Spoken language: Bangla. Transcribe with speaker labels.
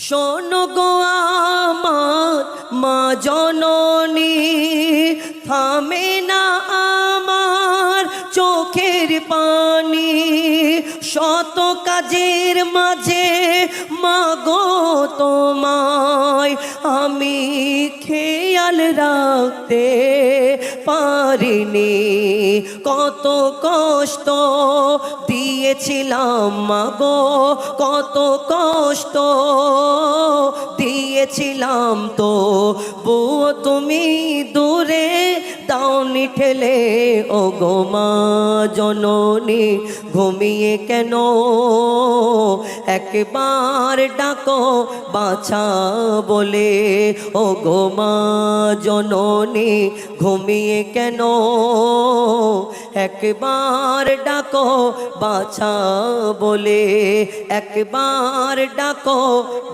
Speaker 1: শোনো গো আমার মা জননী, থামে না আমার চোখের পানি। শত কাজের মাঝে মাগো তোমায় আমি খেয়াল রাখতে পারিনি। কত কষ্ট দিয়েছিলাম মাগো, কত কষ্ট দিয়েছিলাম, তো বউ তুমি দূরে দাওনি ঠেলে। ও গো মা জননী, ঘুমিয়ে কেন একবার ডাকো বাছা বলে। ও গো মা জননী, ঘুমিয়ে কেন একবার ডাকো বাছা বলে, একবার ডাকো।